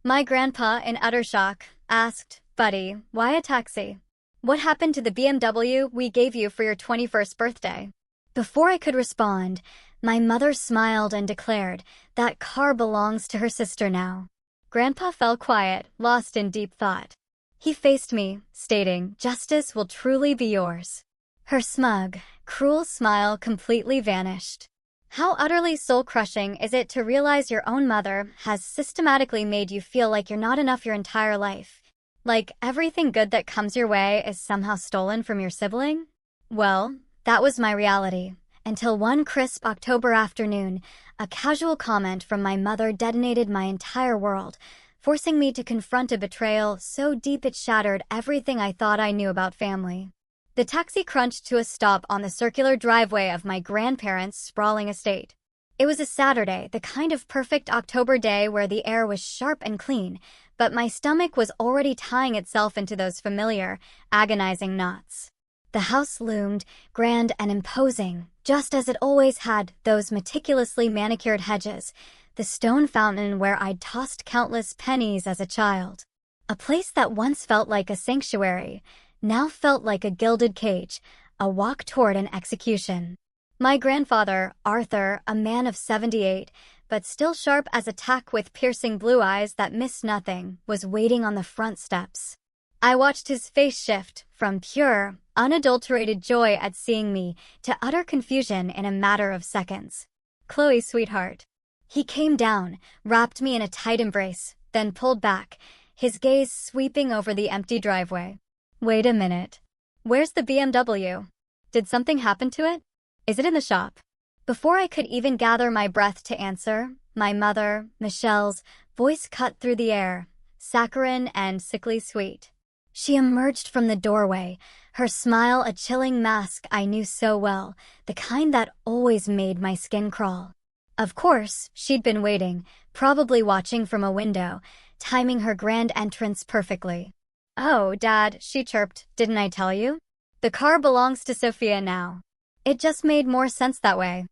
My grandpa, in utter shock, asked, "Buddy, why a taxi? What happened to the BMW we gave you for your 21st birthday?" Before I could respond, my mother smiled and declared, "That car belongs to her sister now." Grandpa fell quiet, lost in deep thought. He faced me, stating, "Justice will truly be yours." Her smug, cruel smile completely vanished. How utterly soul-crushing is it to realize your own mother has systematically made you feel like you're not enough your entire life? Like everything good that comes your way is somehow stolen from your sibling? Well, that was my reality, until one crisp October afternoon, a casual comment from my mother detonated my entire world, forcing me to confront a betrayal so deep it shattered everything I thought I knew about family. The taxi crunched to a stop on the circular driveway of my grandparents' sprawling estate. It was a Saturday, the kind of perfect October day where the air was sharp and clean, but my stomach was already tying itself into those familiar, agonizing knots. The house loomed, grand and imposing, just as it always had, those meticulously manicured hedges, the stone fountain where I'd tossed countless pennies as a child. A place that once felt like a sanctuary, now felt like a gilded cage, a walk toward an execution. My grandfather, Arthur, a man of 78, but still sharp as a tack with piercing blue eyes that missed nothing, was waiting on the front steps. I watched his face shift from pure, unadulterated joy at seeing me to utter confusion in a matter of seconds. "Chloe, sweetheart." He came down, wrapped me in a tight embrace, then pulled back, his gaze sweeping over the empty driveway. "Wait a minute. Where's the BMW? Did something happen to it? Is it in the shop?" Before I could even gather my breath to answer, my mother, Michelle's, voice cut through the air, saccharine and sickly sweet. She emerged from the doorway, her smile a chilling mask I knew so well, the kind that always made my skin crawl. Of course, she'd been waiting, probably watching from a window, timing her grand entrance perfectly. "Oh, Dad," she chirped, "didn't I tell you? The car belongs to Sophia now." It just made more sense that way.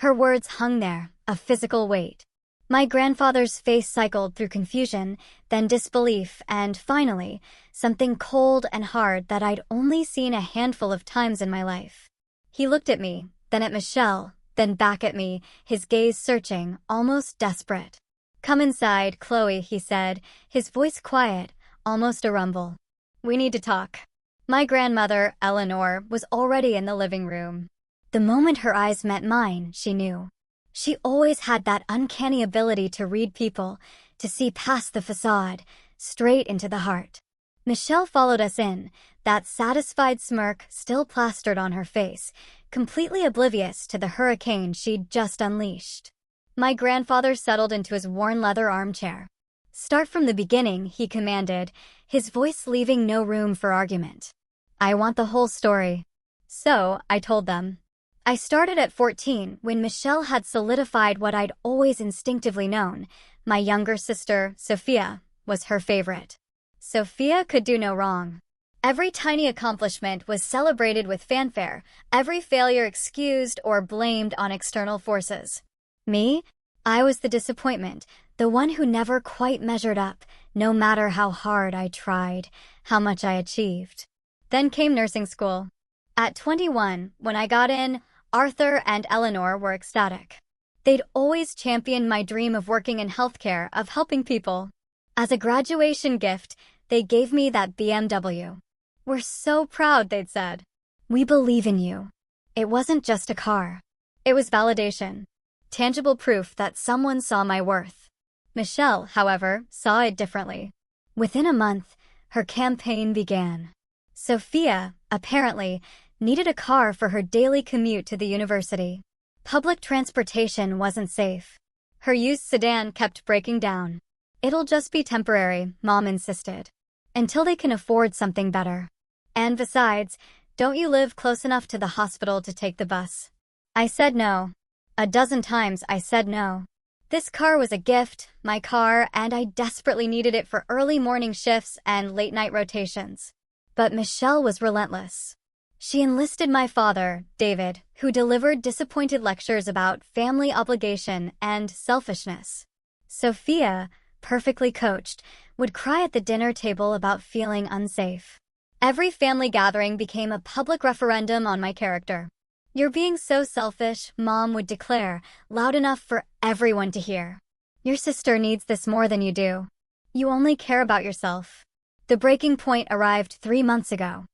Her words hung there, a physical weight. My grandfather's face cycled through confusion, then disbelief, and finally, something cold and hard that I'd only seen a handful of times in my life. He looked at me, then at Michelle, then back at me, his gaze searching, almost desperate. "Come inside, Chloe," he said, his voice quiet, almost a rumble. "We need to talk." My grandmother, Eleanor, was already in the living room. The moment her eyes met mine, she knew. She always had that uncanny ability to read people, to see past the facade, straight into the heart. Michelle followed us in, that satisfied smirk still plastered on her face, completely oblivious to the hurricane she'd just unleashed. My grandfather settled into his worn leather armchair. "Start from the beginning," he commanded, his voice leaving no room for argument. "I want the whole story." So, I told them. I started at 14 when Michelle had solidified what I'd always instinctively known. My younger sister, Sophia, was her favorite. Sophia could do no wrong. Every tiny accomplishment was celebrated with fanfare, every failure excused or blamed on external forces. Me? I was the disappointment, the one who never quite measured up, no matter how hard I tried, how much I achieved. Then came nursing school. At 21, when I got in, Arthur and Eleanor were ecstatic. They'd always championed my dream of working in healthcare, of helping people. As a graduation gift, they gave me that BMW. "We're so proud," they'd said. "We believe in you." It wasn't just a car. It was validation. Tangible proof that someone saw my worth. Michelle, however, saw it differently. Within a month, her campaign began. Sophia, apparently, needed a car for her daily commute to the university. Public transportation wasn't safe. Her used sedan kept breaking down. "It'll just be temporary," Mom insisted. "Until they can afford something better. And besides, don't you live close enough to the hospital to take the bus?" I said no. A dozen times I said no. This car was a gift, my car, and I desperately needed it for early morning shifts and late-night rotations. But Michelle was relentless. She enlisted my father, David, who delivered disappointed lectures about family obligation and selfishness. Sophia, perfectly coached, would cry at the dinner table about feeling unsafe. Every family gathering became a public referendum on my character. "You're being so selfish," Mom would declare, loud enough for everyone to hear. "Your sister needs this more than you do. You only care about yourself." The breaking point arrived 3 months ago.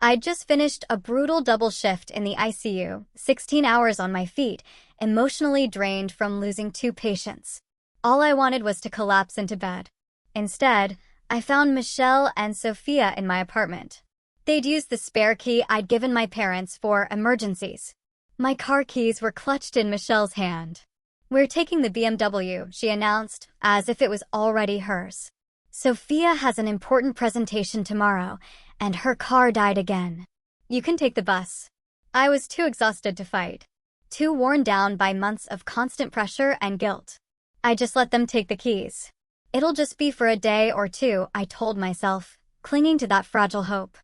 I'd just finished a brutal double shift in the ICU, 16 hours on my feet, emotionally drained from losing 2 patients. All I wanted was to collapse into bed. Instead, I found Michelle and Sophia in my apartment. They'd used the spare key I'd given my parents for emergencies. My car keys were clutched in Michelle's hand. "We're taking the BMW," she announced, as if it was already hers. "Sophia has an important presentation tomorrow, and her car died again. You can take the bus." I was too exhausted to fight, too worn down by months of constant pressure and guilt. I just let them take the keys. "It'll just be for a day or 2, I told myself, clinging to that fragile hope.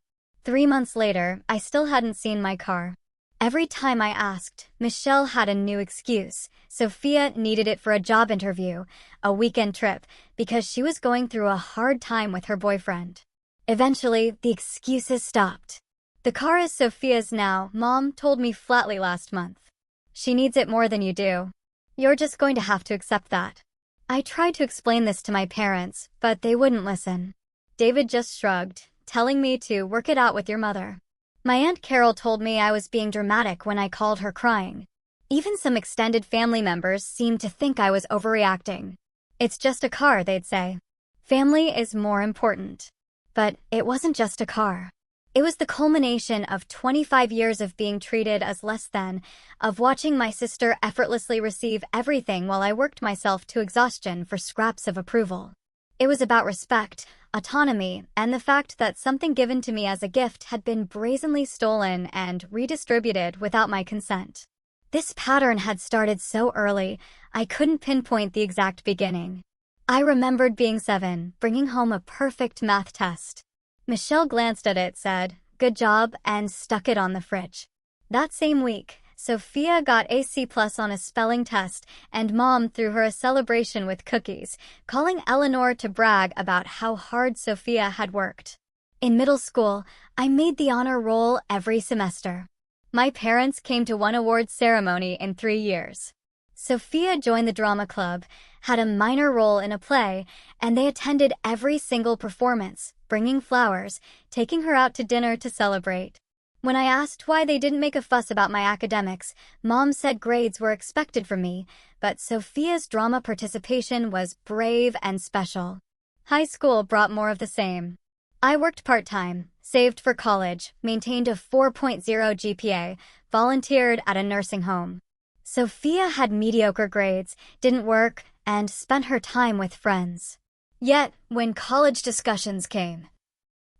3 months later, I still hadn't seen my car. Every time I asked, Michelle had a new excuse. Sophia needed it for a job interview, a weekend trip, because she was going through a hard time with her boyfriend. Eventually, the excuses stopped. "The car is Sophia's now," Mom told me flatly last month. "She needs it more than you do. You're just going to have to accept that." I tried to explain this to my parents, but they wouldn't listen. David just shrugged, telling me to work it out with your mother. My Aunt Carol told me I was being dramatic when I called her crying. Even some extended family members seemed to think I was overreacting. "It's just a car," they'd say. "Family is more important." But it wasn't just a car. It was the culmination of 25 years of being treated as less than, of watching my sister effortlessly receive everything while I worked myself to exhaustion for scraps of approval. It was about respect, autonomy, and the fact that something given to me as a gift had been brazenly stolen and redistributed without my consent. This pattern had started so early, I couldn't pinpoint the exact beginning. I remembered being 7, bringing home a perfect math test. Michelle glanced at it, said, "Good job," and stuck it on the fridge. That same week, Sophia got a C+ on a spelling test, and Mom threw her a celebration with cookies, calling Eleanor to brag about how hard Sophia had worked. In middle school, I made the honor roll every semester. My parents came to 1 awards ceremony in 3 years. Sophia joined the drama club, had a minor role in a play, and they attended every single performance, bringing flowers, taking her out to dinner to celebrate. When I asked why they didn't make a fuss about my academics, Mom said grades were expected from me, but Sophia's drama participation was brave and special. High school brought more of the same. I worked part-time, saved for college, maintained a 4.0 GPA, volunteered at a nursing home. Sophia had mediocre grades, didn't work, and spent her time with friends. Yet, when college discussions came,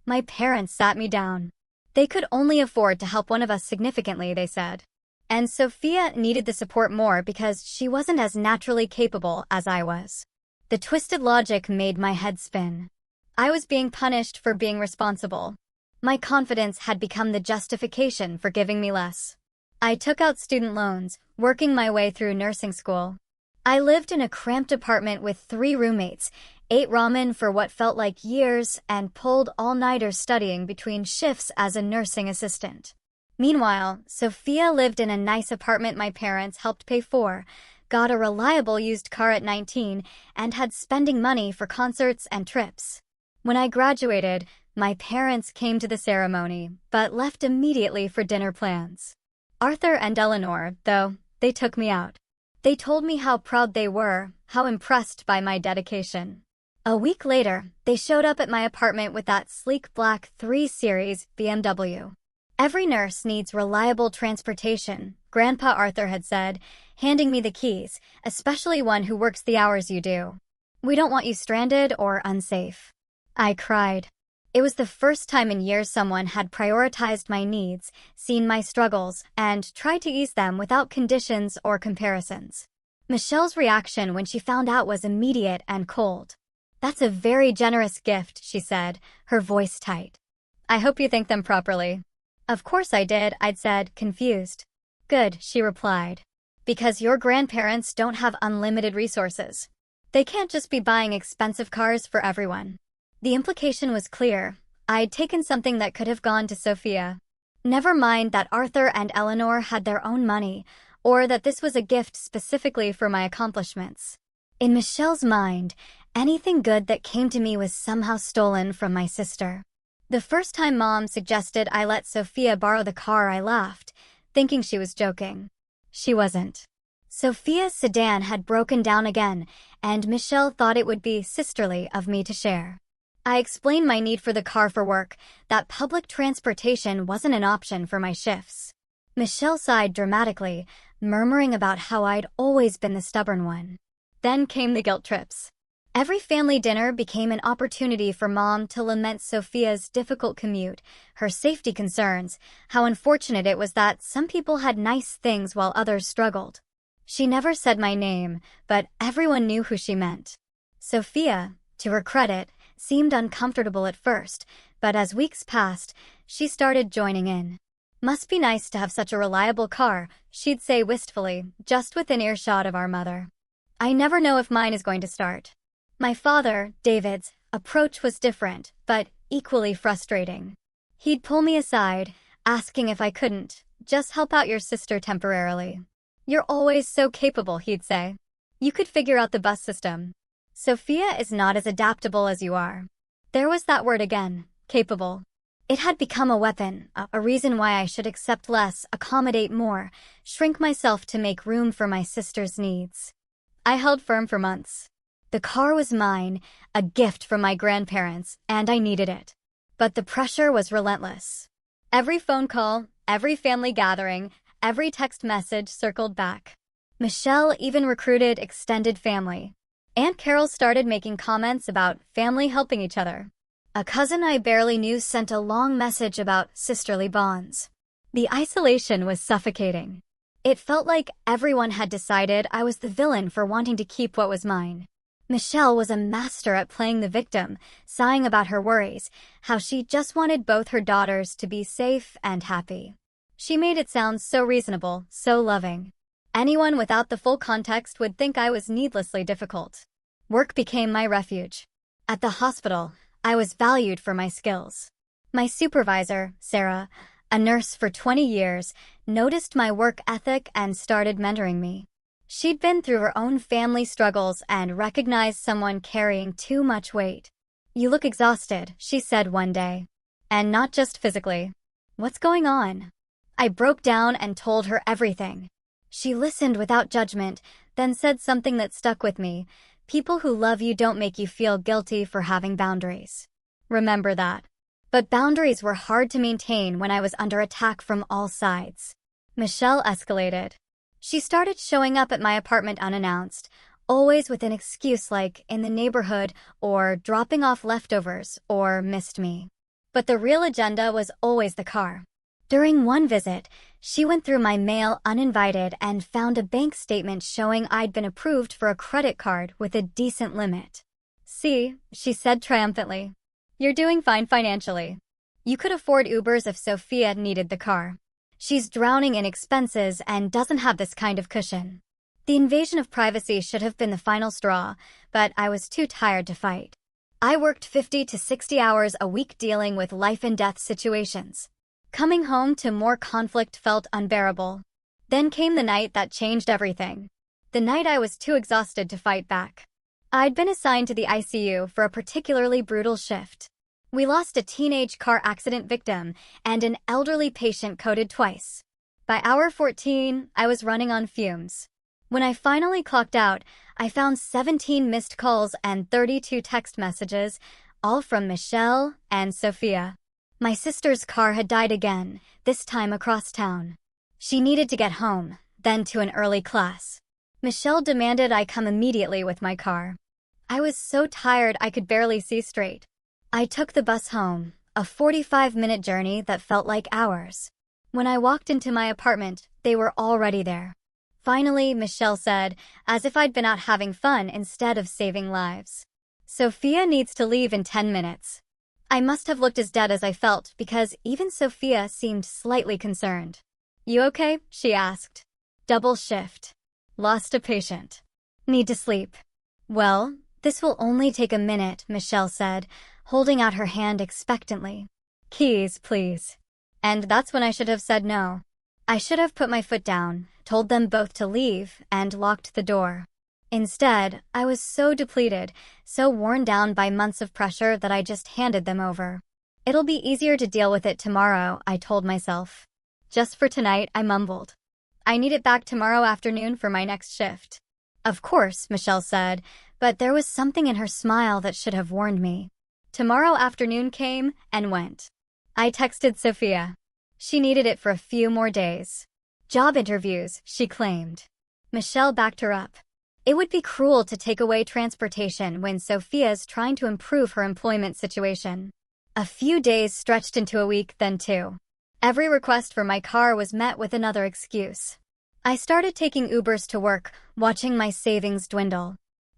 my parents sat me down. They could only afford to help one of us significantly, they said. And Sophia needed the support more because she wasn't as naturally capable as I was. The twisted logic made my head spin. I was being punished for being responsible. My confidence had become the justification for giving me less. I took out student loans, working my way through nursing school. I lived in a cramped apartment with 3 roommates, ate ramen for what felt like years, and pulled all-nighters studying between shifts as a nursing assistant. Meanwhile, Sophia lived in a nice apartment my parents helped pay for, got a reliable used car at 19, and had spending money for concerts and trips. When I graduated, my parents came to the ceremony, but left immediately for dinner plans. Arthur and Eleanor, though, they took me out. They told me how proud they were, how impressed by my dedication. A week later, they showed up at my apartment with that sleek black 3 Series BMW. "Every nurse needs reliable transportation," Grandpa Arthur had said, handing me the keys, "especially one who works the hours you do. We don't want you stranded or unsafe." I cried. It was the first time in years someone had prioritized my needs, seen my struggles, and tried to ease them without conditions or comparisons. Michelle's reaction when she found out was immediate and cold. "That's a very generous gift," she said, her voice tight. "I hope you thank them properly." "Of course I did," I'd said, confused. "Good," she replied. "Because your grandparents don't have unlimited resources. They can't just be buying expensive cars for everyone. The implication was clear. I'd taken something that could have gone to Sophia. Never mind that Arthur and Eleanor had their own money, or that this was a gift specifically for my accomplishments. In Michelle's mind, anything good that came to me was somehow stolen from my sister. The first time Mom suggested I let Sophia borrow the car, I laughed, thinking she was joking. She wasn't. Sophia's sedan had broken down again, and Michelle thought it would be sisterly of me to share. I explained my need for the car for work, that public transportation wasn't an option for my shifts. Michelle sighed dramatically, murmuring about how I'd always been the stubborn one. Then came the guilt trips. Every family dinner became an opportunity for Mom to lament Sophia's difficult commute, her safety concerns, how unfortunate it was that some people had nice things while others struggled. She never said my name, but everyone knew who she meant. Sophia, to her credit, seemed uncomfortable at first, but as weeks passed, she started joining in. "Must be nice to have such a reliable car," she'd say wistfully, just within earshot of our mother. I never know if mine is going to start. My father, David's, approach was different, but equally frustrating. He'd pull me aside, asking if I couldn't just help out your sister temporarily. "You're always so capable," he'd say. "You could figure out the bus system. Sophia is not as adaptable as you are." There was that word again, capable. It had become a weapon, a reason why I should accept less, accommodate more, shrink myself to make room for my sister's needs. I held firm for months. The car was mine, a gift from my grandparents, and I needed it. But the pressure was relentless. Every phone call, every family gathering, every text message circled back. Michelle even recruited extended family. Aunt Carol started making comments about family helping each other. A cousin I barely knew sent a long message about sisterly bonds. The isolation was suffocating. It felt like everyone had decided I was the villain for wanting to keep what was mine. Michelle was a master at playing the victim, sighing about her worries, how she just wanted both her daughters to be safe and happy. She made it sound so reasonable, so loving. Anyone without the full context would think I was needlessly difficult. Work became my refuge. At the hospital, I was valued for my skills. My supervisor, Sarah, a nurse for 20 years, noticed my work ethic and started mentoring me. She'd been through her own family struggles and recognized someone carrying too much weight. "You look exhausted," she said one day. "And not just physically. What's going on?" I broke down and told her everything. She listened without judgment, then said something that stuck with me. "People who love you don't make you feel guilty for having boundaries. Remember that." But boundaries were hard to maintain when I was under attack from all sides. Michelle escalated. She started showing up at my apartment unannounced, always with an excuse like in the neighborhood or dropping off leftovers or missed me. But the real agenda was always the car. During one visit, she went through my mail uninvited and found a bank statement showing I'd been approved for a credit card with a decent limit. "See," she said triumphantly. "You're doing fine financially. You could afford Ubers if Sophia needed the car. She's drowning in expenses and doesn't have this kind of cushion." The invasion of privacy should have been the final straw, but I was too tired to fight. I worked 50 to 60 hours a week dealing with life-and-death situations. Coming home to more conflict felt unbearable. Then came the night that changed everything. The night I was too exhausted to fight back. I'd been assigned to the ICU for a particularly brutal shift. We lost a teenage car accident victim and an elderly patient coded twice. By hour 14, I was running on fumes. When I finally clocked out, I found 17 missed calls and 32 text messages, all from Michelle and Sophia. My sister's car had died again, this time across town. She needed to get home, then to an early class. Michelle demanded I come immediately with my car. I was so tired I could barely see straight. I took the bus home, a 45-minute journey that felt like hours. When I walked into my apartment, they were already there. Finally, Michelle said, as if I'd been out having fun instead of saving lives. "Sophia needs to leave in 10 minutes. I must have looked as dead as I felt because even Sophia seemed slightly concerned. "You okay?" she asked. "Double shift. Lost a patient. Need to sleep." Well, this will only take a minute, Michelle said, holding out her hand expectantly. Keys, please. And that's when I should have said no. I should have put my foot down, told them both to leave, and locked the door. Instead, I was so depleted, so worn down by months of pressure that I just handed them over. It'll be easier to deal with it tomorrow, I told myself. Just for tonight, I mumbled. I need it back tomorrow afternoon for my next shift. Of course, Michelle said, but there was something in her smile that should have warned me. Tomorrow afternoon came and went. I texted Sophia. She needed it for a few more days. Job interviews, she claimed. Michelle backed her up. It would be cruel to take away transportation when Sophia's trying to improve her employment situation. A few days stretched into a week, then two. Every request for my car was met with another excuse. I started taking Ubers to work, watching my savings dwindle.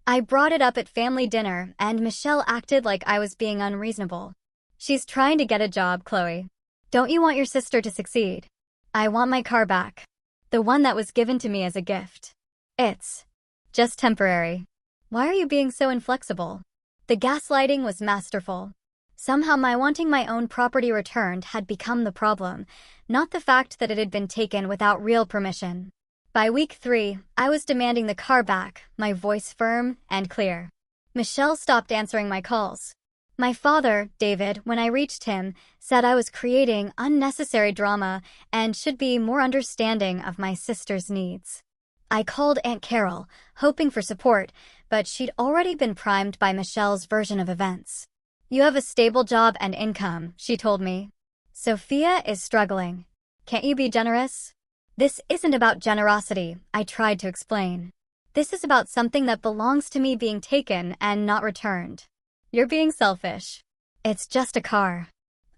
I brought it up at family dinner, and Michelle acted like I was being unreasonable. She's trying to get a job, Chloe. Don't you want your sister to succeed? I want my car back. The one that was given to me as a gift. It's just temporary. Why are you being so inflexible? The gaslighting was masterful. Somehow my wanting my own property returned had become the problem, not the fact that it had been taken without real permission. By week 3, I was demanding the car back, my voice firm and clear. Michelle stopped answering my calls. My father, David, when I reached him, said I was creating unnecessary drama and should be more understanding of my sister's needs. I called Aunt Carol, hoping for support, but she'd already been primed by Michelle's version of events. You have a stable job and income, she told me. Sophia is struggling. Can't you be generous? This isn't about generosity, I tried to explain. This is about something that belongs to me being taken and not returned. You're being selfish. It's just a car.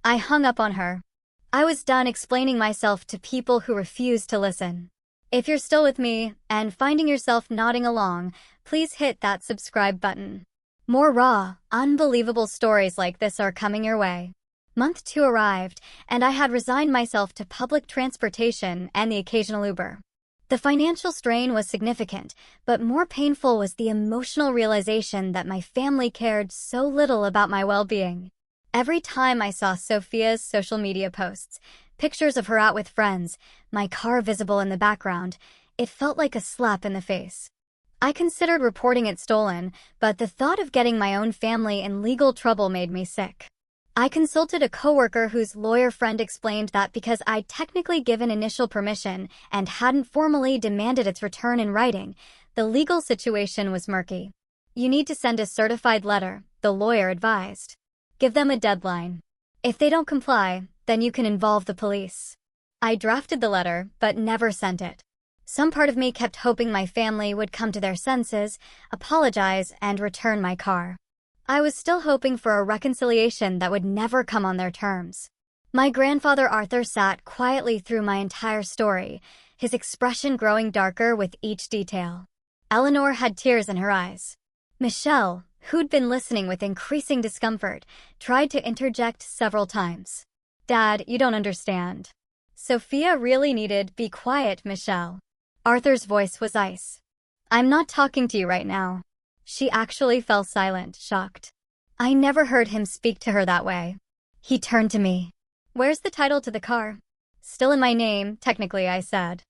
I hung up on her. I was done explaining myself to people who refused to listen. If you're still with me and finding yourself nodding along, please hit that subscribe button. More raw, unbelievable stories like this are coming your way. Month 2 arrived, and I had resigned myself to public transportation and the occasional Uber. The financial strain was significant, but more painful was the emotional realization that my family cared so little about my well-being. Every time I saw Sophia's social media posts, pictures of her out with friends, my car visible in the background, it felt like a slap in the face. I considered reporting it stolen, but the thought of getting my own family in legal trouble made me sick. I consulted a coworker whose lawyer friend explained that because I'd technically given initial permission and hadn't formally demanded its return in writing, the legal situation was murky. You need to send a certified letter, the lawyer advised. Give them a deadline. If they don't comply, then you can involve the police. I drafted the letter, but never sent it. Some part of me kept hoping my family would come to their senses, apologize, and return my car. I was still hoping for a reconciliation that would never come on their terms. My grandfather Arthur sat quietly through my entire story, his expression growing darker with each detail. Eleanor had tears in her eyes. Michelle, who'd been listening with increasing discomfort, tried to interject several times. Dad, you don't understand. Sophia really needed "be quiet, Michelle." Arthur's voice was ice. I'm not talking to you right now. She actually fell silent, shocked. I never heard him speak to her that way. He turned to me. Where's the title to the car? Still in my name, technically, I said.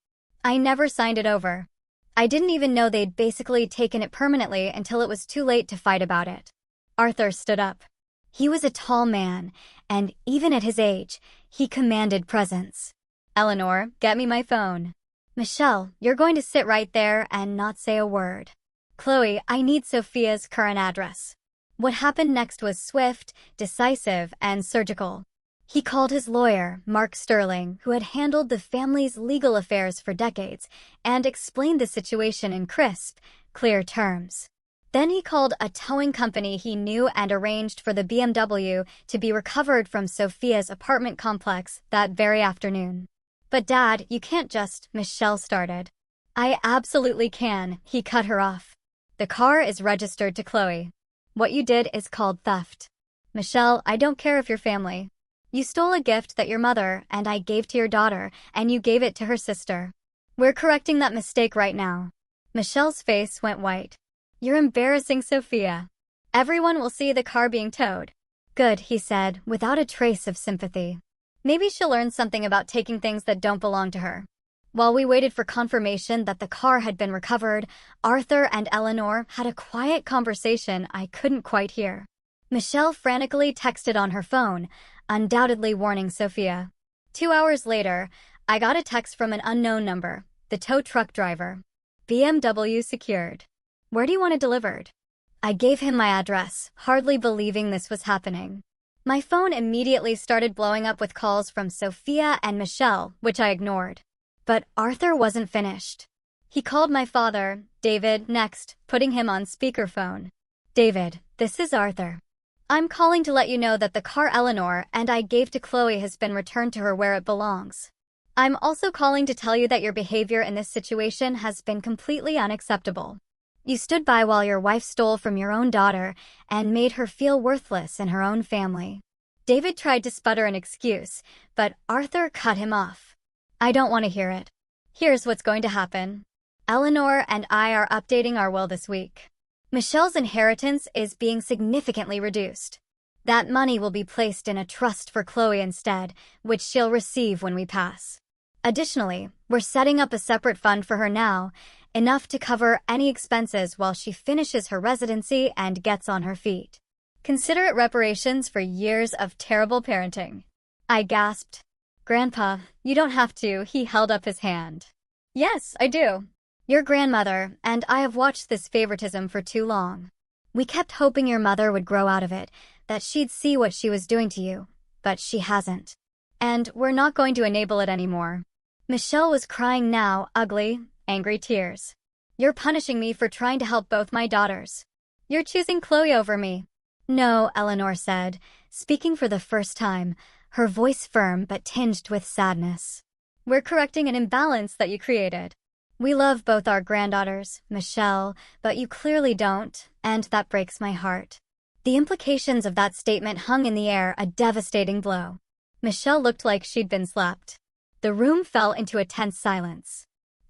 I never signed it over. I didn't even know they'd basically taken it permanently until it was too late to fight about it. Arthur stood up. He was a tall man, and even at his age, he commanded presence. Eleanor, get me my phone. Michelle, you're going to sit right there and not say a word. Chloe, I need Sophia's current address. What happened next was swift, decisive, and surgical. He called his lawyer, Mark Sterling, who had handled the family's legal affairs for decades, and explained the situation in crisp, clear terms. Then he called a towing company he knew and arranged for the BMW to be recovered from Sophia's apartment complex that very afternoon. But Dad, you can't just, Michelle started. I absolutely can, he cut her off. The car is registered to Chloe. What you did is called theft. Michelle, I don't care if you're family. You stole a gift that your mother and I gave to your daughter, and you gave it to her sister. We're correcting that mistake right now. Michelle's face went white. You're embarrassing Sophia. Everyone will see the car being towed. Good, he said, without a trace of sympathy. Maybe she'll learn something about taking things that don't belong to her. While we waited for confirmation that the car had been recovered, Arthur and Eleanor had a quiet conversation I couldn't quite hear. Michelle frantically texted on her phone, undoubtedly warning Sophia. 2 hours later, I got a text from an unknown number, the tow truck driver. BMW secured. Where do you want it delivered? I gave him my address, hardly believing this was happening. My phone immediately started blowing up with calls from Sophia and Michelle, which I ignored. But Arthur wasn't finished. He called my father, David, next, putting him on speakerphone. David, this is Arthur. I'm calling to let you know that the car Eleanor and I gave to Chloe has been returned to her where it belongs. I'm also calling to tell you that your behavior in this situation has been completely unacceptable. You stood by while your wife stole from your own daughter and made her feel worthless in her own family. David tried to sputter an excuse, but Arthur cut him off. I don't want to hear it. Here's what's going to happen. Eleanor and I are updating our will this week. Michelle's inheritance is being significantly reduced. That money will be placed in a trust for Chloe instead, which she'll receive when we pass. Additionally, we're setting up a separate fund for her now, enough to cover any expenses while she finishes her residency and gets on her feet. Consider it reparations for years of terrible parenting. I gasped. Grandpa, you don't have to, he held up his hand. Yes, I do. Your grandmother and I have watched this favoritism for too long. We kept hoping your mother would grow out of it, that she'd see what she was doing to you, but she hasn't. And we're not going to enable it anymore. Michelle was crying now, ugly, angry tears. You're punishing me for trying to help both my daughters. You're choosing Chloe over me. No, Eleanor said, speaking for the first time, her voice firm but tinged with sadness. We're correcting an imbalance that you created. We love both our granddaughters, Michelle, but you clearly don't, and that breaks my heart. The implications of that statement hung in the air, a devastating blow. Michelle looked like she'd been slapped. The room fell into a tense silence.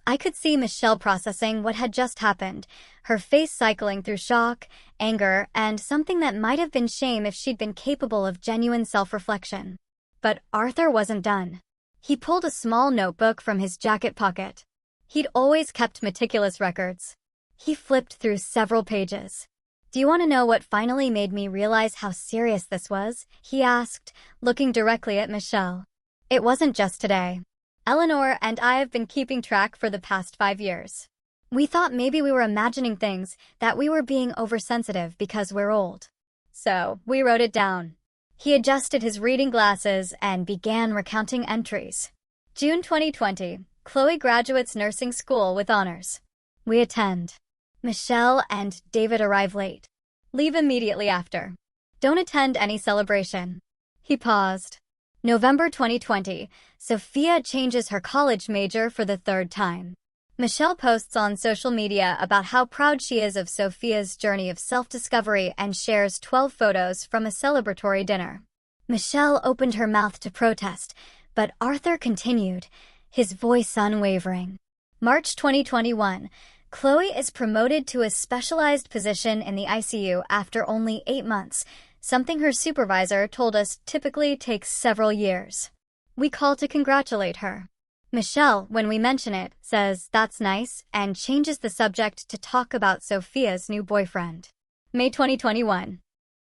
I could see Michelle processing what had just happened, her face cycling through shock, anger, and something that might have been shame if she'd been capable of genuine self-reflection. But Arthur wasn't done. He pulled a small notebook from his jacket pocket. He'd always kept meticulous records. He flipped through several pages. Do you want to know what finally made me realize how serious this was? He asked, looking directly at Michelle. It wasn't just today. Eleanor and I have been keeping track for the past 5 years. We thought maybe we were imagining things, that we were being oversensitive because we're old. So, we wrote it down. He adjusted his reading glasses and began recounting entries. June 2020, Chloe graduates nursing school with honors. We attend. Michelle and David arrive late. Leave immediately after. Don't attend any celebration. He paused. November 2020, Sophia changes her college major for the 3rd time. Michelle posts on social media about how proud she is of Sophia's journey of self-discovery and shares 12 photos from a celebratory dinner. Michelle opened her mouth to protest, but Arthur continued, his voice unwavering. March 2021, Chloe is promoted to a specialized position in the ICU after only 8 months, something her supervisor told us typically takes several years. We call to congratulate her. Michelle, when we mention it, says that's nice and changes the subject to talk about Sophia's new boyfriend. May 2021.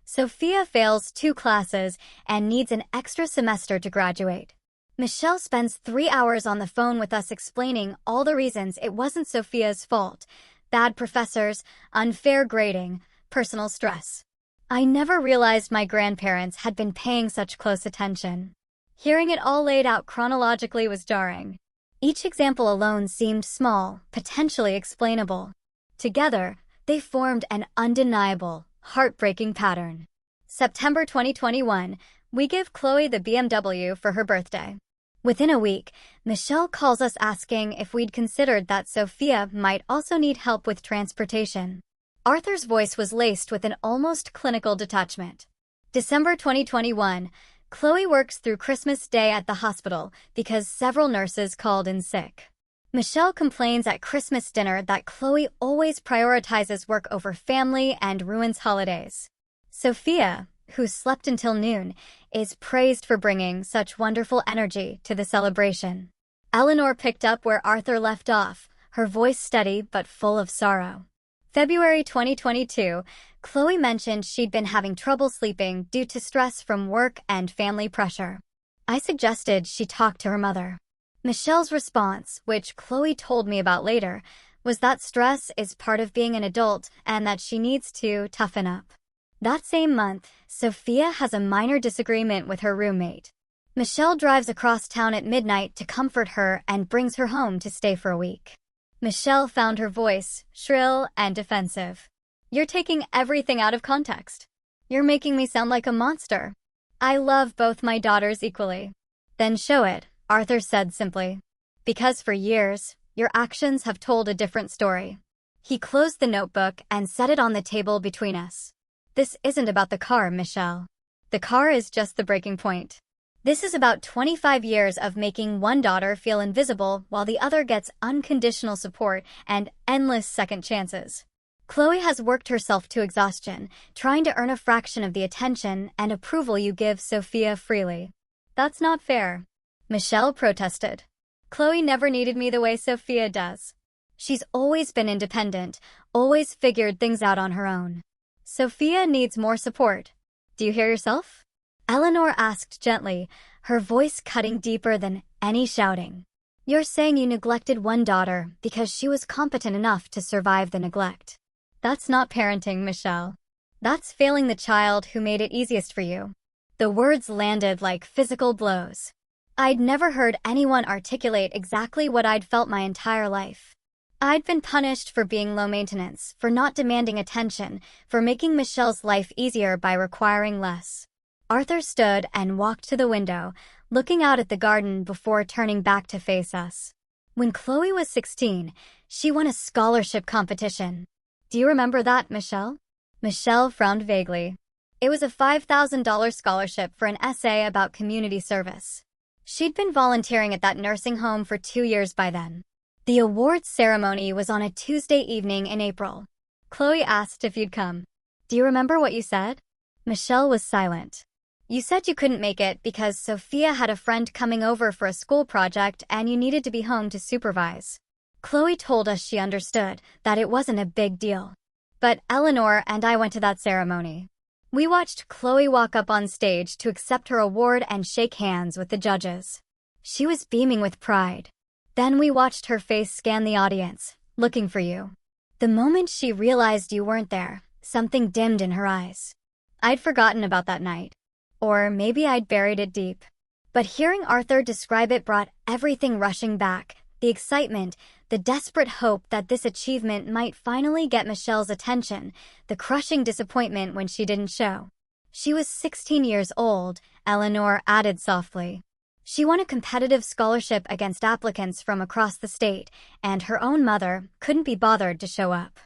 Sophia fails 2 classes and needs an extra semester to graduate. Michelle spends 3 hours on the phone with us explaining all the reasons it wasn't Sophia's fault: bad professors, unfair grading, personal stress. I never realized my grandparents had been paying such close attention. Hearing it all laid out chronologically was jarring. Each example alone seemed small, potentially explainable. Together, they formed an undeniable, heartbreaking pattern. September 2021, we give Chloe the BMW for her birthday. Within a week, Michelle calls us asking if we'd considered that Sophia might also need help with transportation. Arthur's voice was laced with an almost clinical detachment. December 2021, Chloe works through Christmas Day at the hospital because several nurses called in sick. Michelle complains at Christmas dinner that Chloe always prioritizes work over family and ruins holidays. Sophia, who slept until noon, is praised for bringing such wonderful energy to the celebration. Eleanor picked up where Arthur left off, her voice steady but full of sorrow. February 2022, Chloe mentioned she'd been having trouble sleeping due to stress from work and family pressure. I suggested she talk to her mother. Michelle's response, which Chloe told me about later, was that stress is part of being an adult and that she needs to toughen up. That same month, Sophia has a minor disagreement with her roommate. Michelle drives across town at midnight to comfort her and brings her home to stay for a week. Michelle found her voice shrill and defensive. "You're taking everything out of context. You're making me sound like a monster. I love both my daughters equally." "Then show it," Arthur said simply. "Because for years, your actions have told a different story." He closed the notebook and set it on the table between us. "This isn't about the car, Michelle. The car is just the breaking point. This is about 25 years of making one daughter feel invisible while the other gets unconditional support and endless second chances. Chloe has worked herself to exhaustion, trying to earn a fraction of the attention and approval you give Sophia freely. That's not fair," Michelle protested. "Chloe never needed me the way Sophia does. She's always been independent, always figured things out on her own. Sophia needs more support. Do you hear yourself?" Eleanor asked gently, her voice cutting deeper than any shouting. "You're saying you neglected one daughter because she was competent enough to survive the neglect. That's not parenting, Michelle. That's failing the child who made it easiest for you." The words landed like physical blows. I'd never heard anyone articulate exactly what I'd felt my entire life. I'd been punished for being low maintenance, for not demanding attention, for making Michelle's life easier by requiring less. Arthur stood and walked to the window, looking out at the garden before turning back to face us. "When Chloe was 16, she won a scholarship competition. Do you remember that, Michelle?" Michelle frowned vaguely. "It was a $5,000 scholarship for an essay about community service. She'd been volunteering at that nursing home for 2 years by then. The awards ceremony was on a Tuesday evening in April. Chloe asked if you'd come. Do you remember what you said?" Michelle was silent. "You said you couldn't make it because Sophia had a friend coming over for a school project and you needed to be home to supervise. Chloe told us she understood, that it wasn't a big deal. But Eleanor and I went to that ceremony. We watched Chloe walk up on stage to accept her award and shake hands with the judges. She was beaming with pride. Then we watched her face scan the audience, looking for you. The moment she realized you weren't there, something dimmed in her eyes. I'd forgotten about that night. Or maybe I'd buried it deep. But hearing Arthur describe it brought everything rushing back, the excitement, the desperate hope that this achievement might finally get Michelle's attention, the crushing disappointment when she didn't show. She was 16 years old, Eleanor added softly. She won a competitive scholarship against applicants from across the state, and her own mother couldn't be bothered to show up.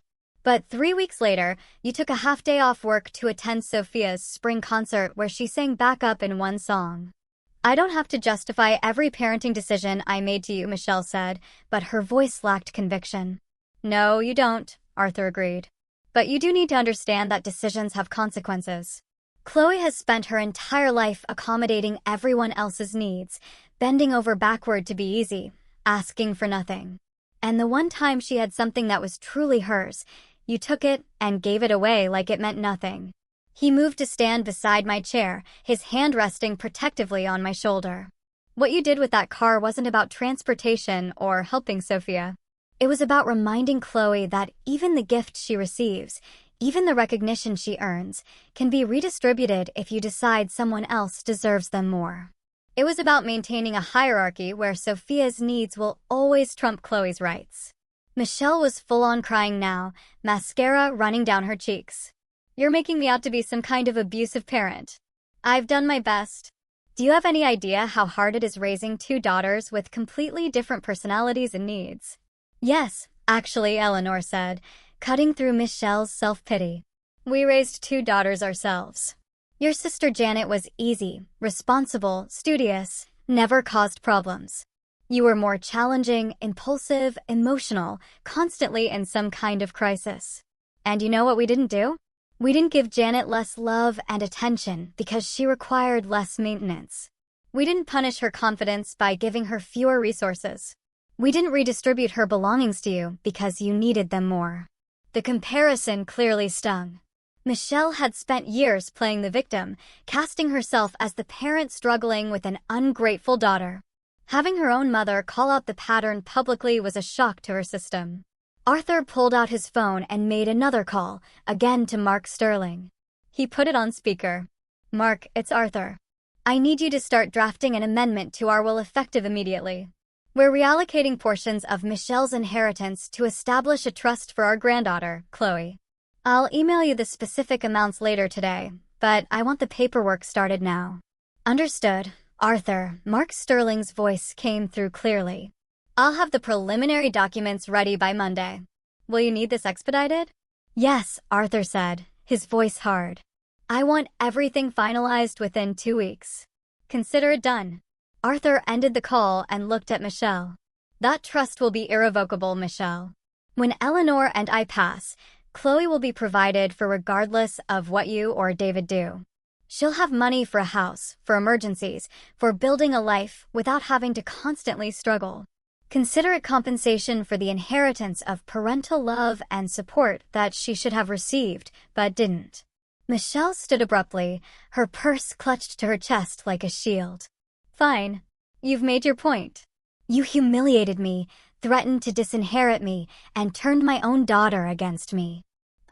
But 3 weeks later, you took a half-day off work to attend Sophia's spring concert where she sang backup in one song. I don't have to justify every parenting decision I made to you, Michelle said, but her voice lacked conviction. No, you don't, Arthur agreed. But you do need to understand that decisions have consequences. Chloe has spent her entire life accommodating everyone else's needs, bending over backward to be easy, asking for nothing. And the one time she had something that was truly hers, you took it and gave it away like it meant nothing. He moved to stand beside my chair, his hand resting protectively on my shoulder. What you did with that car wasn't about transportation or helping Sophia. It was about reminding Chloe that even the gift she receives, even the recognition she earns, can be redistributed if you decide someone else deserves them more. It was about maintaining a hierarchy where Sophia's needs will always trump Chloe's rights. Michelle was full-on crying now, mascara running down her cheeks. You're making me out to be some kind of abusive parent. I've done my best. Do you have any idea how hard it is raising 2 daughters with completely different personalities and needs? Yes, actually, Eleanor said, cutting through Michelle's self-pity. We raised 2 daughters ourselves. Your sister Janet was easy, responsible, studious, never caused problems. You were more challenging, impulsive, emotional, constantly in some kind of crisis. And you know what we didn't do? We didn't give Janet less love and attention because she required less maintenance. We didn't punish her confidence by giving her fewer resources. We didn't redistribute her belongings to you because you needed them more. The comparison clearly stung. Michelle had spent years playing the victim, casting herself as the parent struggling with an ungrateful daughter. Having her own mother call out the pattern publicly was a shock to her system. Arthur pulled out his phone and made another call, again to Mark Sterling. He put it on speaker. "Mark, it's Arthur. I need you to start drafting an amendment to our will effective immediately. We're reallocating portions of Michelle's inheritance to establish a trust for our granddaughter, Chloe. I'll email you the specific amounts later today, but I want the paperwork started now." "Understood, Arthur." Mark Sterling's voice came through clearly. "I'll have the preliminary documents ready by Monday. Will you need this expedited?" "Yes," Arthur said, his voice hard. "I want everything finalized within 2 weeks. Consider it done." Arthur ended the call and looked at Michelle. "That trust will be irrevocable, Michelle. When Eleanor and I pass, Chloe will be provided for regardless of what you or David do. She'll have money for a house, for emergencies, for building a life without having to constantly struggle. Consider it compensation for the inheritance of parental love and support that she should have received, but didn't." Michelle stood abruptly, her purse clutched to her chest like a shield. "Fine. You've made your point. You humiliated me, threatened to disinherit me, and turned my own daughter against me.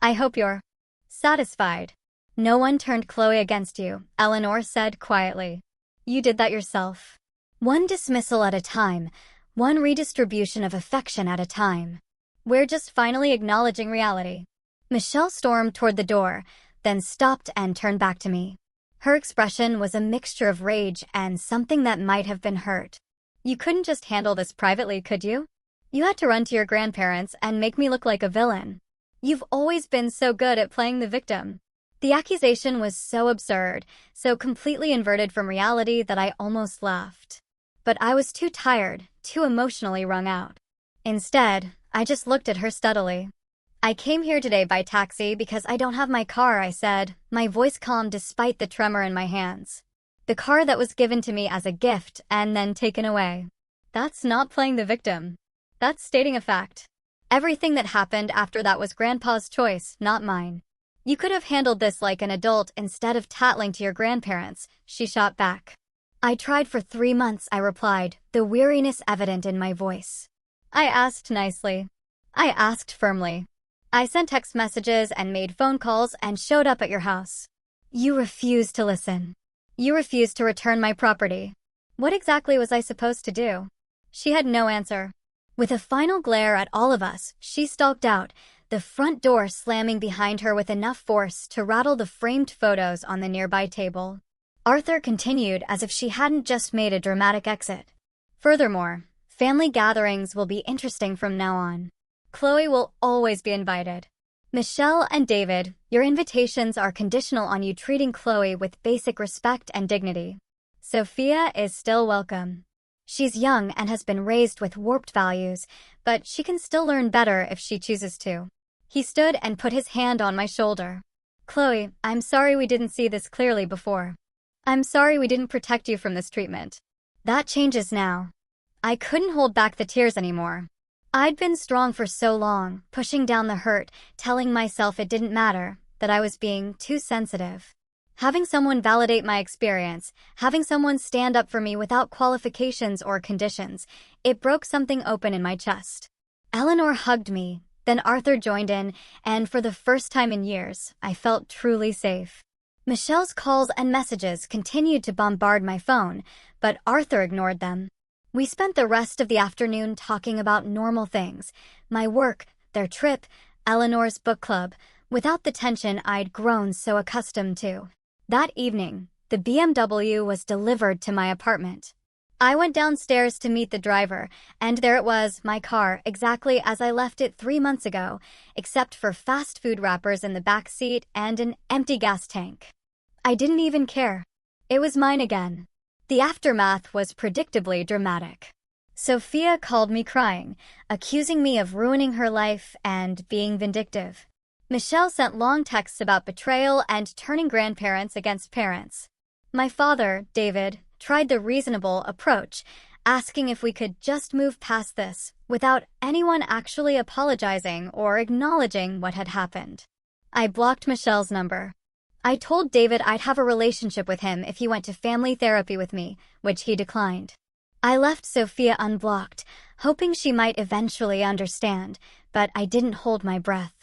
I hope you're satisfied." "No one turned Chloe against you," Eleanor said quietly. "You did that yourself. One dismissal at a time, one redistribution of affection at a time. We're just finally acknowledging reality." Michelle stormed toward the door, then stopped and turned back to me. Her expression was a mixture of rage and something that might have been hurt. "You couldn't just handle this privately, could you? You had to run to your grandparents and make me look like a villain. You've always been so good at playing the victim." The accusation was so absurd, so completely inverted from reality that I almost laughed. But I was too tired, too emotionally wrung out. Instead, I just looked at her steadily. "I came here today by taxi because I don't have my car," I said, my voice calm despite the tremor in my hands. "The car that was given to me as a gift and then taken away." That's not playing the victim. That's stating a fact. Everything that happened after that was Grandpa's choice, not mine. "You could have handled this like an adult instead of tattling to your grandparents," she shot back. "I tried for 3 months," I replied, the weariness evident in my voice. "I asked nicely. I asked firmly. I sent text messages and made phone calls and showed up at your house. You refused to listen. You refused to return my property. What exactly was I supposed to do?" She had no answer. With a final glare at all of us, she stalked out, the front door slamming behind her with enough force to rattle the framed photos on the nearby table. Arthur continued as if she hadn't just made a dramatic exit. "Furthermore, family gatherings will be interesting from now on. Chloe will always be invited. Michelle and David, your invitations are conditional on you treating Chloe with basic respect and dignity. Sophia is still welcome. She's young and has been raised with warped values, but she can still learn better if she chooses to." He stood and put his hand on my shoulder. "Chloe, I'm sorry we didn't see this clearly before. I'm sorry we didn't protect you from this treatment. That changes now." I couldn't hold back the tears anymore. I'd been strong for so long, pushing down the hurt, telling myself it didn't matter, that I was being too sensitive. Having someone validate my experience, having someone stand up for me without qualifications or conditions, it broke something open in my chest. Eleanor hugged me, then Arthur joined in, and for the first time in years, I felt truly safe. Michelle's calls and messages continued to bombard my phone, but Arthur ignored them. We spent the rest of the afternoon talking about normal things, my work, their trip, Eleanor's book club, without the tension I'd grown so accustomed to. That evening, the BMW was delivered to my apartment. I went downstairs to meet the driver, and there it was, my car, exactly as I left it 3 months ago, except for fast food wrappers in the back seat and an empty gas tank. I didn't even care. It was mine again. The aftermath was predictably dramatic. Sophia called me crying, accusing me of ruining her life and being vindictive. Michelle sent long texts about betrayal and turning grandparents against parents. My father, David, tried the reasonable approach, asking if we could just move past this without anyone actually apologizing or acknowledging what had happened. I blocked Michelle's number. I told David I'd have a relationship with him if he went to family therapy with me, which he declined. I left Sophia unblocked, hoping she might eventually understand, but I didn't hold my breath.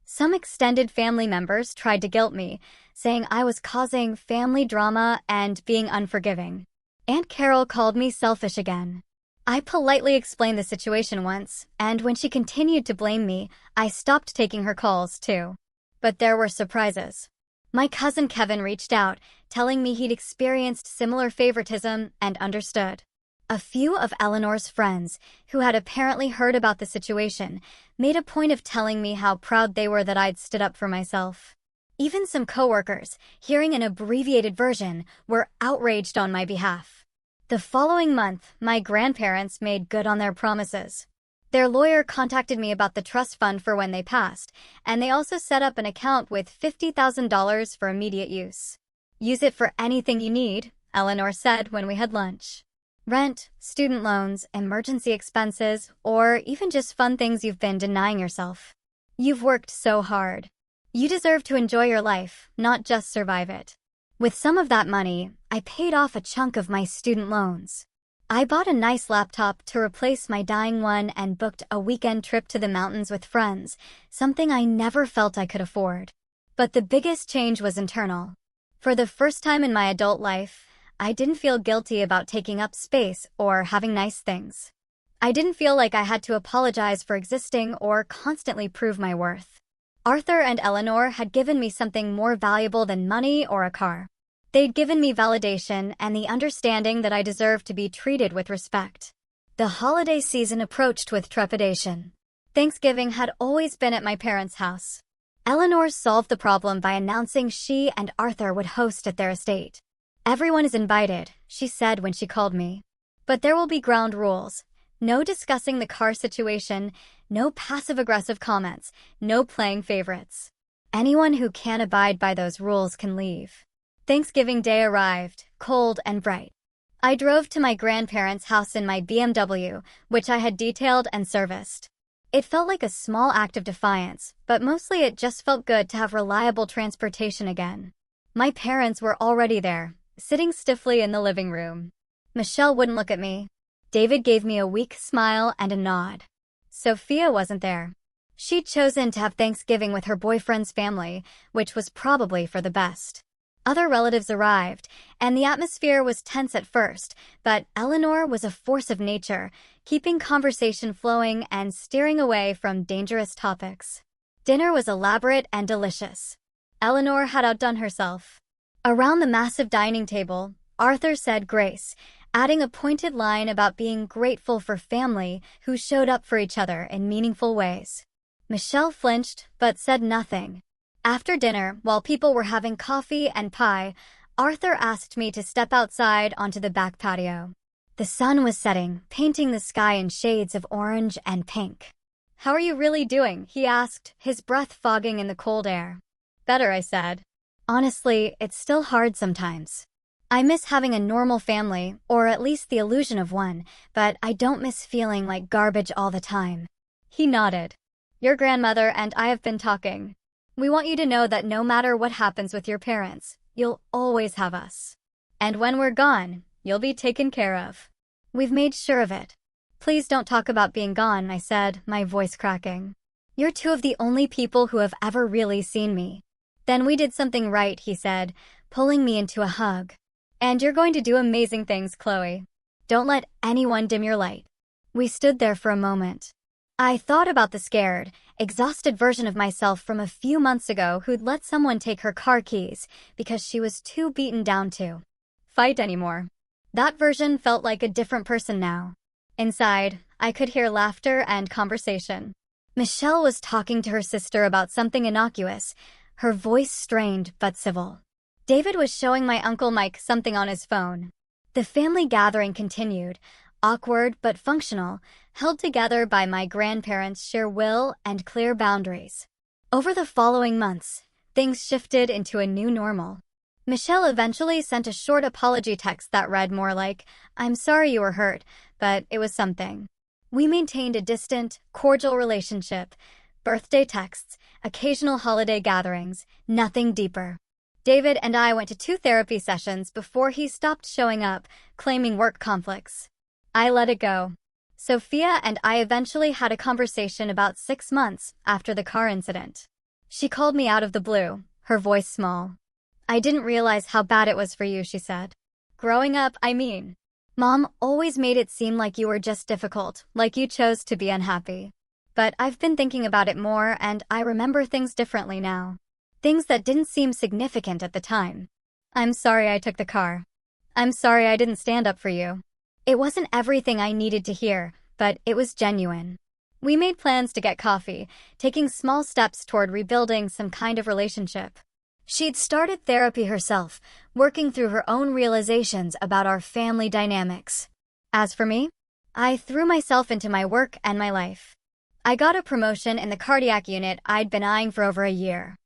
Some extended family members tried to guilt me, saying I was causing family drama and being unforgiving. Aunt Carol called me selfish again. I politely explained the situation once, and when she continued to blame me, I stopped taking her calls too. But there were surprises. My cousin Kevin reached out, telling me he'd experienced similar favoritism and understood. A few of Eleanor's friends, who had apparently heard about the situation, made a point of telling me how proud they were that I'd stood up for myself. Even some coworkers, hearing an abbreviated version, were outraged on my behalf. The following month, my grandparents made good on their promises. Their lawyer contacted me about the trust fund for when they passed, and they also set up an account with $50,000 for immediate use. Use it for anything you need, Eleanor said when we had lunch. Rent, student loans, emergency expenses, or even just fun things you've been denying yourself. You've worked so hard. You deserve to enjoy your life, not just survive it. With some of that money, I paid off a chunk of my student loans. I bought a nice laptop to replace my dying one and booked a weekend trip to the mountains with friends, something I never felt I could afford. But the biggest change was internal. For the first time in my adult life, I didn't feel guilty about taking up space or having nice things. I didn't feel like I had to apologize for existing or constantly prove my worth. Arthur and Eleanor had given me something more valuable than money or a car. They'd given me validation and the understanding that I deserved to be treated with respect. The holiday season approached with trepidation. Thanksgiving had always been at my parents' house. Eleanor solved the problem by announcing she and Arthur would host at their estate. "Everyone is invited," she said when she called me. "But there will be ground rules. No discussing the car situation, no passive-aggressive comments, no playing favorites. Anyone who can't abide by those rules can leave." Thanksgiving Day arrived, cold and bright. I drove to my grandparents' house in my BMW, which I had detailed and serviced. It felt like a small act of defiance, but mostly it just felt good to have reliable transportation again. My parents were already there, sitting stiffly in the living room. Michelle wouldn't look at me. David gave me a weak smile and a nod. Sophia wasn't there. She'd chosen to have Thanksgiving with her boyfriend's family, which was probably for the best. Other relatives arrived, and the atmosphere was tense at first, but Eleanor was a force of nature, keeping conversation flowing and steering away from dangerous topics. Dinner was elaborate and delicious. Eleanor had outdone herself. Around the massive dining table, Arthur said grace, adding a pointed line about being grateful for family who showed up for each other in meaningful ways. Michelle flinched, but said nothing. After dinner, while people were having coffee and pie, Arthur asked me to step outside onto the back patio. The sun was setting, painting the sky in shades of orange and pink. "How are you really doing?" he asked, his breath fogging in the cold air. "Better," I said. "Honestly, it's still hard sometimes. I miss having a normal family, or at least the illusion of one, but I don't miss feeling like garbage all the time." He nodded. "Your grandmother and I have been talking. We want you to know that no matter what happens with your parents, you'll always have us. And when we're gone, you'll be taken care of. We've made sure of it." "Please don't talk about being gone," I said, my voice cracking. "You're two of the only people who have ever really seen me." "Then we did something right," he said, pulling me into a hug. "And you're going to do amazing things, Chloe. Don't let anyone dim your light." We stood there for a moment. I thought about the scared, exhausted version of myself from a few months ago who'd let someone take her car keys because she was too beaten down to fight anymore. That version felt like a different person now. Inside, I could hear laughter and conversation. Michelle was talking to her sister about something innocuous, her voice strained but civil. David was showing my Uncle Mike something on his phone. The family gathering continued, awkward but functional, held together by my grandparents' sheer will and clear boundaries. Over the following months, things shifted into a new normal. Michelle eventually sent a short apology text that read more like, "I'm sorry you were hurt, but it was something." We maintained a distant, cordial relationship. Birthday texts, occasional holiday gatherings, nothing deeper. David and I went to 2 therapy sessions before he stopped showing up, claiming work conflicts. I let it go. Sophia and I eventually had a conversation about 6 months after the car incident. She called me out of the blue, her voice small. "I didn't realize how bad it was for you," she said. "Growing up, I mean. Mom always made it seem like you were just difficult, like you chose to be unhappy. But I've been thinking about it more and I remember things differently now. Things that didn't seem significant at the time. I'm sorry I took the car. I'm sorry I didn't stand up for you. It wasn't everything I needed to hear, but it was genuine." We made plans to get coffee, taking small steps toward rebuilding some kind of relationship. She'd started therapy herself, working through her own realizations about our family dynamics. As for me, I threw myself into my work and my life. I got a promotion in the cardiac unit I'd been eyeing for over a year.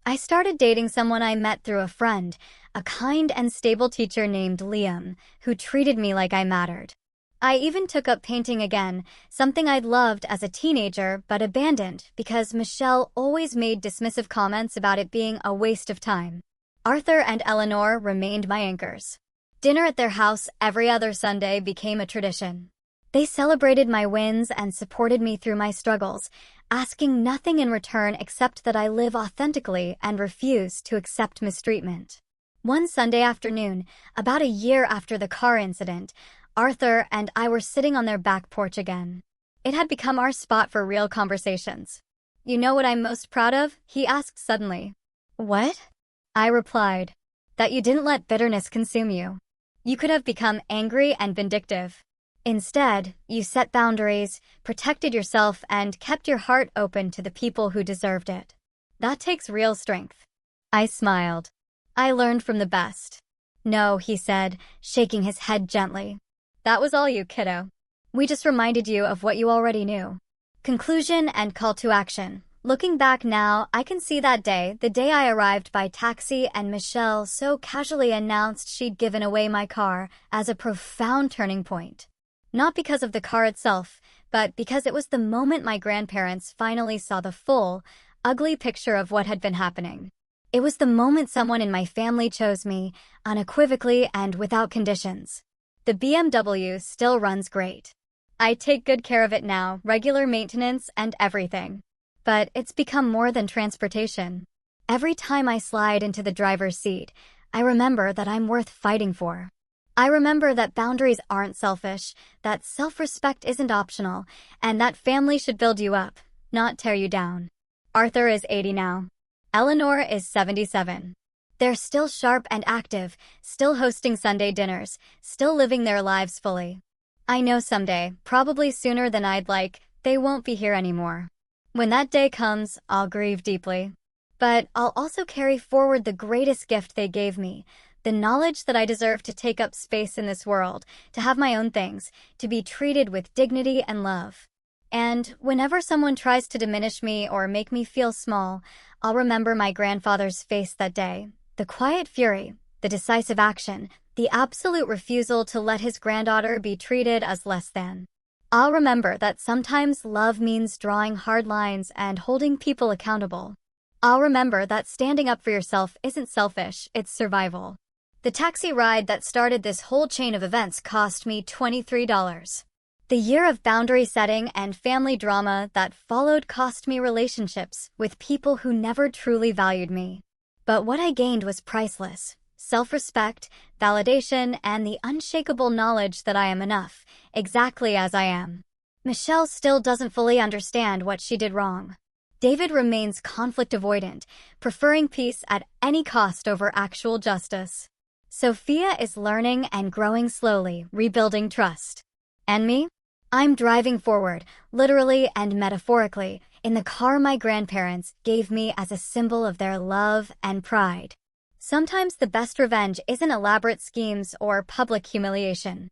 I started dating someone I met through a friend, a kind and stable teacher named Liam, who treated me like I mattered. I even took up painting again, something I'd loved as a teenager but abandoned because Michelle always made dismissive comments about it being a waste of time. Arthur and Eleanor remained my anchors. Dinner at their house every other Sunday became a tradition. They celebrated my wins and supported me through my struggles, asking nothing in return except that I live authentically and refuse to accept mistreatment. One Sunday afternoon, about a year after the car incident, Arthur and I were sitting on their back porch again. It had become our spot for real conversations. "You know what I'm most proud of?" he asked suddenly. "What?" I replied. "That you didn't let bitterness consume you. You could have become angry and vindictive. Instead, you set boundaries, protected yourself, and kept your heart open to the people who deserved it. That takes real strength." I smiled. "I learned from the best." "No," he said, shaking his head gently. "That was all you, kiddo. We just reminded you of what you already knew." Conclusion and call to action. Looking back now, I can see that day, the day I arrived by taxi and Michelle so casually announced she'd given away my car, as a profound turning point. Not because of the car itself, but because it was the moment my grandparents finally saw the full, ugly picture of what had been happening. It was the moment someone in my family chose me, unequivocally and without conditions. The BMW still runs great. I take good care of it now, regular maintenance and everything. But it's become more than transportation. Every time I slide into the driver's seat, I remember that I'm worth fighting for. I remember that boundaries aren't selfish, that self-respect isn't optional, and that family should build you up, not tear you down. Arthur is 80 now. Eleanor is 77. They're still sharp and active, still hosting Sunday dinners, still living their lives fully. I know someday, probably sooner than I'd like, they won't be here anymore. When that day comes, I'll grieve deeply. But I'll also carry forward the greatest gift they gave me, the knowledge that I deserve to take up space in this world, to have my own things, to be treated with dignity and love. And whenever someone tries to diminish me or make me feel small, I'll remember my grandfather's face that day. The quiet fury, the decisive action, the absolute refusal to let his granddaughter be treated as less than. I'll remember that sometimes love means drawing hard lines and holding people accountable. I'll remember that standing up for yourself isn't selfish, it's survival. The taxi ride that started this whole chain of events cost me $23. The year of boundary setting and family drama that followed cost me relationships with people who never truly valued me. But what I gained was priceless. Self-respect, validation, and the unshakable knowledge that I am enough, exactly as I am. Michelle still doesn't fully understand what she did wrong. David remains conflict avoidant, preferring peace at any cost over actual justice. Sophia is learning and growing slowly, rebuilding trust. And me? I'm driving forward, literally and metaphorically, in the car my grandparents gave me as a symbol of their love and pride. Sometimes the best revenge isn't elaborate schemes or public humiliation.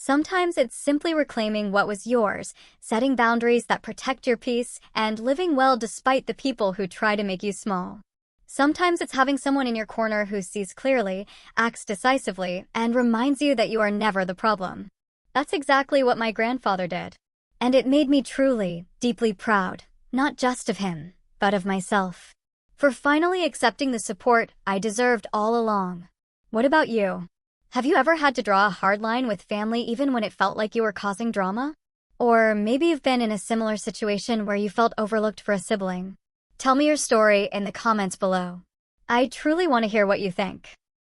Sometimes it's simply reclaiming what was yours, setting boundaries that protect your peace, and living well despite the people who try to make you small. Sometimes it's having someone in your corner who sees clearly, acts decisively, and reminds you that you are never the problem. That's exactly what my grandfather did. And it made me truly, deeply proud, not just of him, but of myself, for finally accepting the support I deserved all along. What about you? Have you ever had to draw a hard line with family even when it felt like you were causing drama? Or maybe you've been in a similar situation where you felt overlooked for a sibling. Tell me your story in the comments below. I truly want to hear what you think.